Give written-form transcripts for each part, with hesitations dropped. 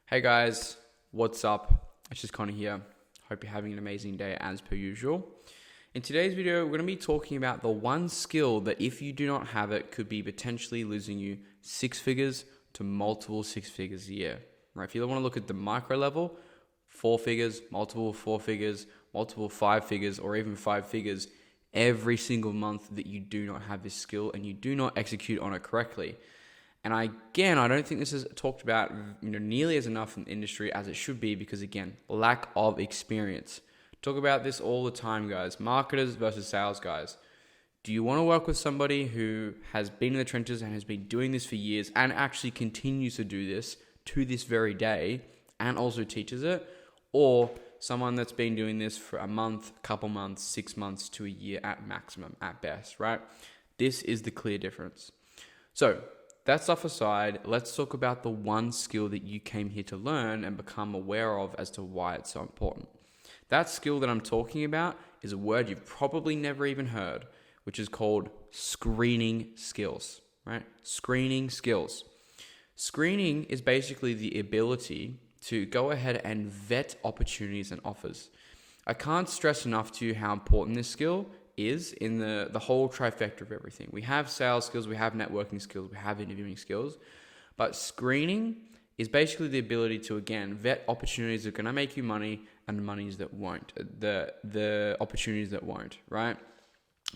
Hey guys, what's up? It's just Connor here. Hope you're having an amazing day as per usual. In today's video, we're going to be talking about the one skill that if you do not have it could be potentially losing you six figures to multiple six figures a year. Right? If you want to look at the micro level, four figures, multiple four figures, multiple five figures, or even five figures every single month that you do not have this skill and you do not execute on it correctly. And I don't think this is talked about nearly as enough in the industry as it should be because, again, lack of experience. Talk about this all the time, guys. Marketers versus sales guys. Do you want to work with somebody who has been in the trenches and has been doing this for years and actually continues to do this to this very day and also teaches it? Or someone that's been doing this for a month, couple months, 6 months to a year at maximum, at best, right? This is the clear difference. So, that stuff aside, let's talk about the one skill that you came here to learn and become aware of as to why it's so important. That skill that I'm talking about is a word you've probably never even heard, which is called screening skills, right? Screening skills. Screening is basically the ability to go ahead and vet opportunities and offers. I can't stress enough to you how important this skill is in the whole trifecta of everything. We have sales skills, we have networking skills, we have interviewing skills, but screening is basically the ability to, again, vet opportunities that are going to make you money and monies that won't, the opportunities that won't, right?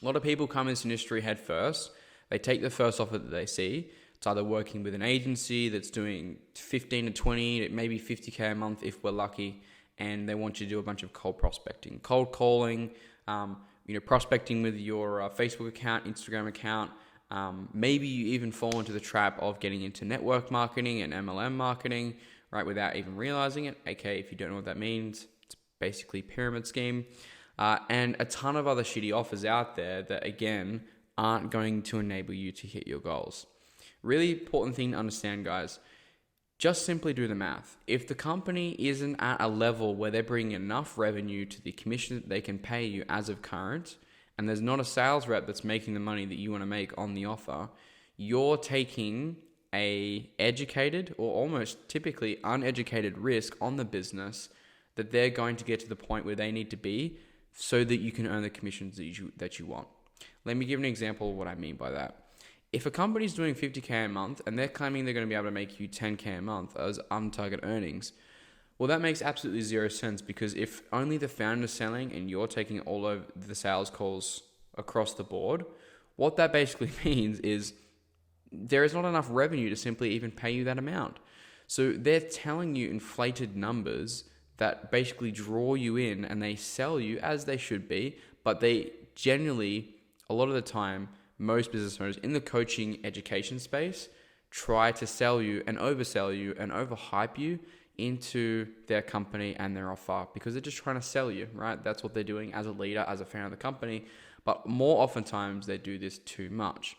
A lot of people come into this industry head first. They take the first offer that they see. It's either working with an agency that's doing 15 to 20, maybe 50K a month if we're lucky, and they want you to do a bunch of cold prospecting, cold calling, prospecting with your Facebook account, Instagram account. Maybe you even fall into the trap of getting into network marketing and MLM marketing, right, without even realizing it. Okay, if you don't know what that means, it's basically pyramid scheme. And a ton of other shitty offers out there that, again, aren't going to enable you to hit your goals. Really important thing to understand, guys. Just simply do the math. If the company isn't at a level where they're bringing enough revenue to the commission that they can pay you as of current, and there's not a sales rep that's making the money that you want to make on the offer, you're taking a educated or almost typically uneducated risk on the business that they're going to get to the point where they need to be so that you can earn the commissions that you want. Let me give an example of what I mean by that. If a company's doing 50K a month and they're claiming they're going to be able to make you 10K a month as on-target earnings, well, that makes absolutely zero sense because if only the founder's selling and you're taking all of the sales calls across the board, what that basically means is there is not enough revenue to simply even pay you that amount. So they're telling you inflated numbers that basically draw you in and they sell you as they should be, but they generally, a lot of the time, most business owners in the coaching education space try to sell you and oversell you and overhype you into their company and their offer because they're just trying to sell you, right? That's what they're doing as a leader, as a fan of the company. But more oftentimes they do this too much.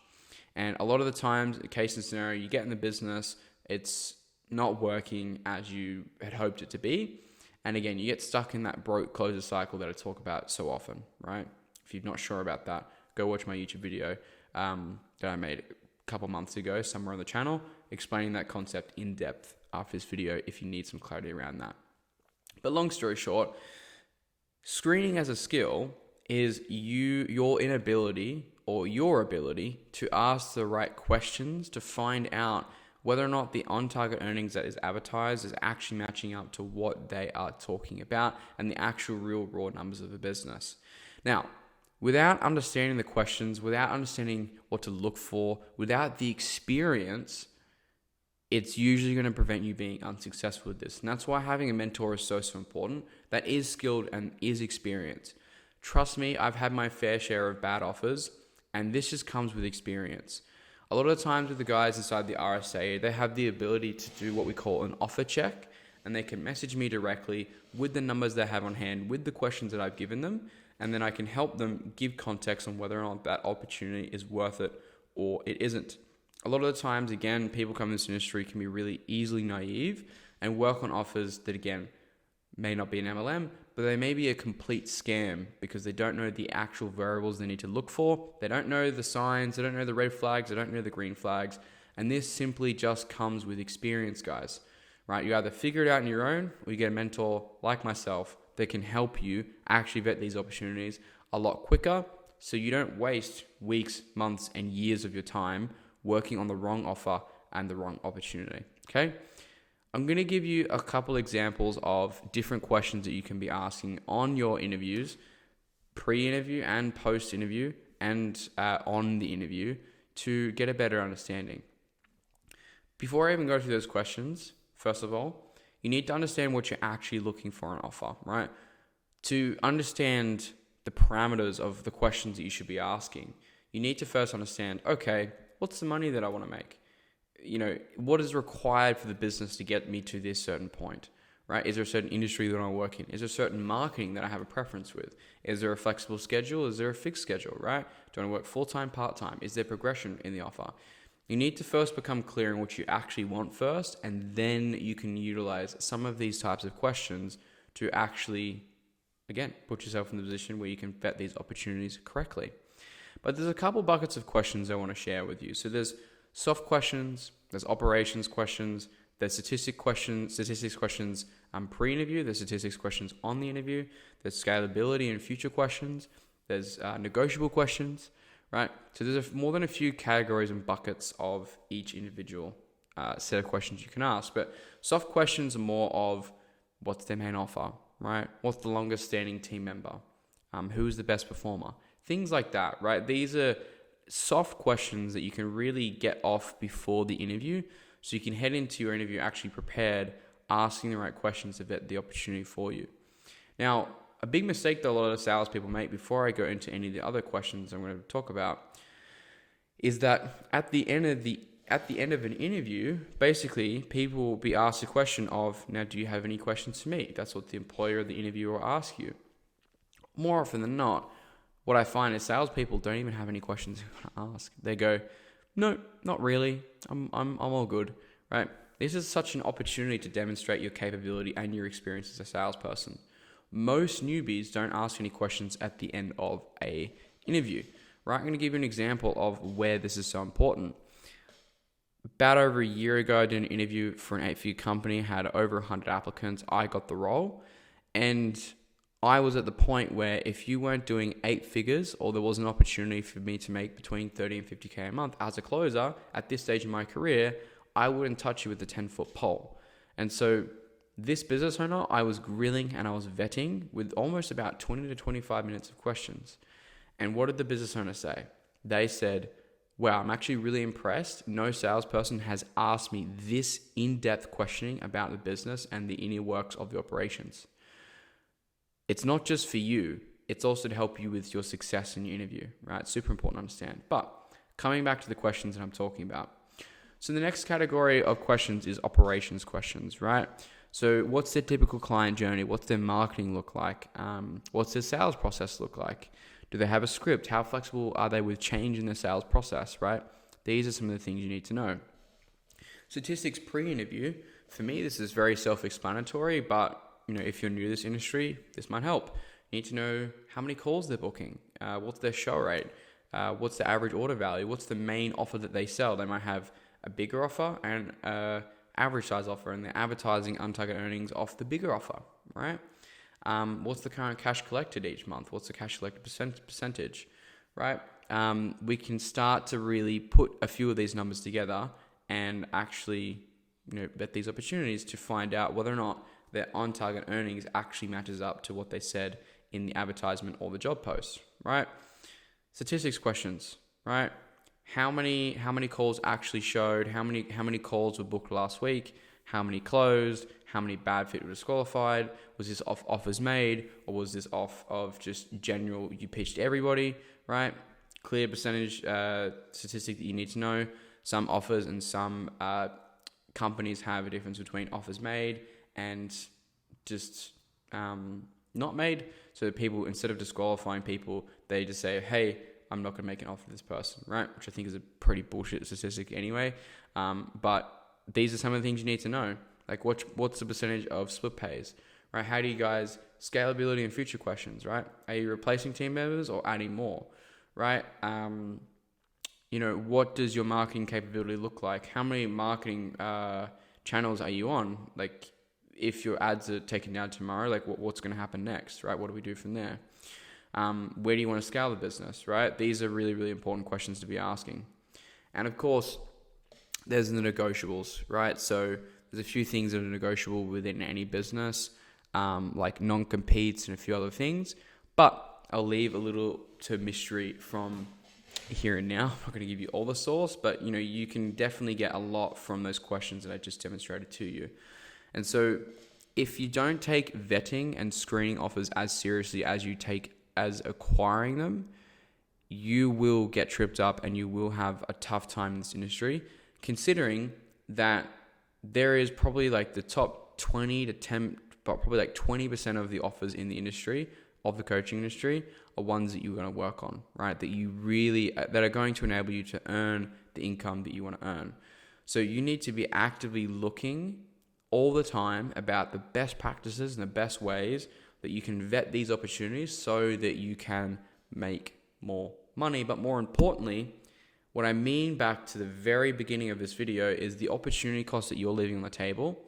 And a lot of the times, case and scenario, you get in the business, it's not working as you had hoped it to be. And again, you get stuck in that broke closer cycle that I talk about so often, right? If you're not sure about that, go watch my YouTube video that I made a couple months ago somewhere on the channel explaining that concept in depth after this video if you need some clarity around that. But long story short, screening as a skill is your inability or your ability to ask the right questions to find out whether or not the on-target earnings that is advertised is actually matching up to what they are talking about and the actual real raw numbers of the business. Now, without understanding the questions, without understanding what to look for, without the experience, it's usually going to prevent you being unsuccessful with this. And that's why having a mentor is so important that is skilled and is experienced. Trust me, I've had my fair share of bad offers, and this just comes with experience. A lot of the times with the guys inside the RSA, they have the ability to do what we call an offer check, and they can message me directly with the numbers they have on hand, with the questions that I've given them, and then I can help them give context on whether or not that opportunity is worth it or it isn't. A lot of the times, again, people come in this industry can be really easily naive and work on offers that, again, may not be an MLM, but they may be a complete scam because they don't know the actual variables they need to look for. They don't know the signs, they don't know the red flags, they don't know the green flags. And this simply just comes with experience, guys, right? You either figure it out on your own or you get a mentor like myself that can help you actually vet these opportunities a lot quicker so you don't waste weeks, months, and years of your time working on the wrong offer and the wrong opportunity, okay? I'm going to give you a couple examples of different questions that you can be asking on your interviews, pre-interview and post-interview, and on the interview to get a better understanding. Before I even go through those questions, first of all, you need to understand what you're actually looking for in an offer, right? To understand the parameters of the questions that you should be asking, you need to first understand, okay, what's the money that I want to make? What is required for the business to get me to this certain point, right? Is there a certain industry that I work in? Is there certain marketing that I have a preference with? Is there a flexible schedule? Is there a fixed schedule, right? Do I want to work full-time, part-time? Is there progression in the offer? You need to first become clear on what you actually want first, and then you can utilize some of these types of questions to actually, again, put yourself in the position where you can vet these opportunities correctly. But there's a couple buckets of questions I want to share with you. So there's soft questions, there's operations questions, there's statistics questions pre-interview, there's statistics questions on the interview, there's scalability and future questions, there's negotiable questions, right? So there's more than a few categories and buckets of each individual set of questions you can ask. But soft questions are more of what's their main offer, right? What's the longest standing team member? Who's the best performer? Things like that, right? These are soft questions that you can really get off before the interview, so you can head into your interview actually prepared, asking the right questions to vet the opportunity for you. Now, a big mistake that a lot of salespeople make, before I go into any of the other questions I'm going to talk about, is that at the end of an interview, basically people will be asked a question of, now, do you have any questions for me? That's what the employer or the interviewer will ask you. More often than not, what I find is salespeople don't even have any questions to ask. They go, no, not really. I'm all good, right? This is such an opportunity to demonstrate your capability and your experience as a salesperson. Most newbies don't ask any questions at the end of a interview, right? I'm going to give you an example of where this is so important. About over a year ago, I did an interview for an 8-figure company, had over 100 applicants. I got the role, and I was at the point where if you weren't doing 8 figures, or there was an opportunity for me to make between 30 and 50K a month as a closer at this stage in my career, I wouldn't touch you with a 10-foot pole. And so this business owner, I was grilling and I was vetting with almost about 20 to 25 minutes of questions. And what did the business owner say? They said, wow, I'm actually really impressed. No salesperson has asked me this in-depth questioning about the business and the inner works of the operations. It's not just for you, it's also to help you with your success in your interview, right? Super important to understand. But coming back to the questions that I'm talking about. So the next category of questions is operations questions, right? So what's their typical client journey? What's their marketing look like? What's their sales process look like? Do they have a script? How flexible are they with change in the sales process, right? These are some of the things you need to know. Statistics pre-interview, for me, this is very self-explanatory, but if you're new to this industry, this might help. You need to know how many calls they're booking, what's their show rate, what's the average order value, what's the main offer that they sell. They might have a bigger offer and average size offer, and they're advertising untarget earnings off the bigger offer, right? What's the current cash collected each month? What's the cash collected percentage, right? We can start to really put a few of these numbers together and actually vet these opportunities to find out whether or not their on-target earnings actually matches up to what they said in the advertisement or the job post, right? Statistics questions, right? How many calls actually showed? How many calls were booked last week? How many closed? How many bad fit were disqualified? Was this off offers made, or was this off of just general, you pitched to everybody, right? Clear percentage statistic that you need to know. Some offers and some companies have a difference between offers made and just not made. So people, instead of disqualifying people, they just say, hey, I'm not going to make an offer to this person, right? Which I think is a pretty bullshit statistic anyway. But these are some of the things you need to know. Like what's the percentage of split pays, right? How do you guys, scalability and future questions, right? Are you replacing team members or adding more, right? What does your marketing capability look like? How many marketing channels are you on? Like, if your ads are taken down tomorrow, like what's going to happen next, right? What do we do from there? Where do you want to scale the business, right? These are really, really important questions to be asking. And of course, there's the negotiables, right? So there's a few things that are negotiable within any business, like non-competes and a few other things. But I'll leave a little to mystery from here and now. I'm not going to give you all the source, but you can definitely get a lot from those questions that I just demonstrated to you. And so if you don't take vetting and screening offers as seriously as you take as acquiring them, you will get tripped up and you will have a tough time in this industry, considering that there is probably like the top 20 to 10, but probably like 20% of the offers in the industry, of the coaching industry, are ones that you're going to work on, right? That are going to enable you to earn the income that you want to earn. So you need to be actively looking all the time about the best practices and the best ways that you can vet these opportunities so that you can make more money. But more importantly, what I mean back to the very beginning of this video is the opportunity cost that you're leaving on the table.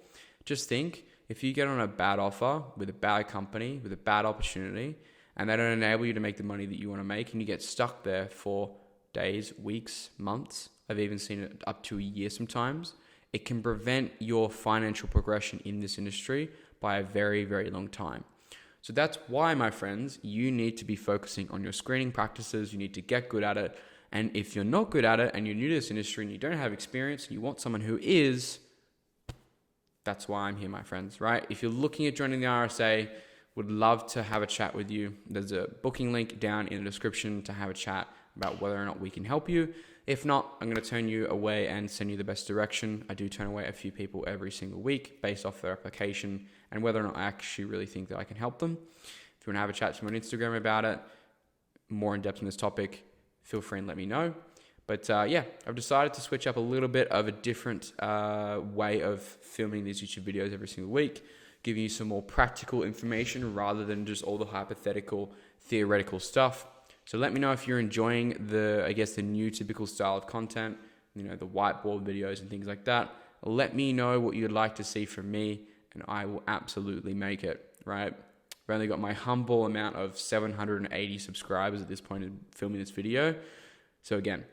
Just think, if you get on a bad offer with a bad company, with a bad opportunity, and they don't enable you to make the money that you want to make, and you get stuck there for days, weeks, months, I've even seen it up to a year sometimes, it can prevent your financial progression in this industry by a very, very long time. So that's why, my friends, you need to be focusing on your screening practices. You need to get good at it. And if you're not good at it and you're new to this industry and you don't have experience and you want someone who is, that's why I'm here, my friends, right? If you're looking at joining the RSA, would love to have a chat with you. There's a booking link down in the description to have a chat about whether or not we can help you. If not, I'm going to turn you away and send you the best direction. I do turn away a few people every single week based off their application and whether or not I actually really think that I can help them. If you want to have a chat to me on Instagram about it, more in depth on this topic, feel free and let me know. But yeah, I've decided to switch up a little bit of a different way of filming these YouTube videos every single week, giving you some more practical information rather than just all the hypothetical, theoretical stuff. So let me know if you're enjoying the new typical style of content, the whiteboard videos and things like that. Let me know what you'd like to see from me, and I will absolutely make it, right? I've only got my humble amount of 780 subscribers at this point in filming this video. So again,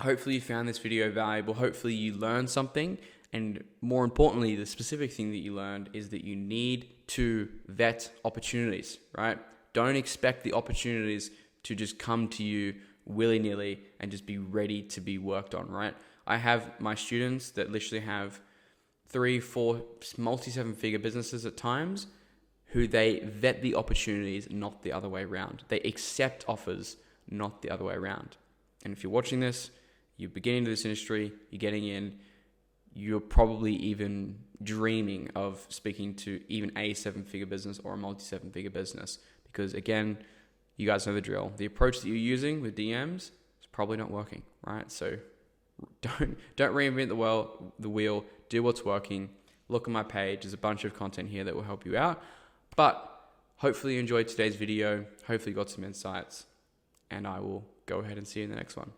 hopefully you found this video valuable. Hopefully you learned something. And more importantly, the specific thing that you learned is that you need to vet opportunities, right? Don't expect the opportunities to just come to you willy-nilly and just be ready to be worked on, right? I have my students that literally have 3, 4 multi-7-figure businesses at times who they vet the opportunities, not the other way around. They accept offers, not the other way around. And if you're watching this, you're beginning to this industry, you're getting in, you're probably even dreaming of speaking to even a 7-figure business or a multi-7-figure business. Because again, you guys know the drill. The approach that you're using with DMs is probably not working, right? So don't reinvent the wheel. Do what's working. Look at my page. There's a bunch of content here that will help you out. But hopefully you enjoyed today's video. Hopefully you got some insights. And I will go ahead and see you in the next one.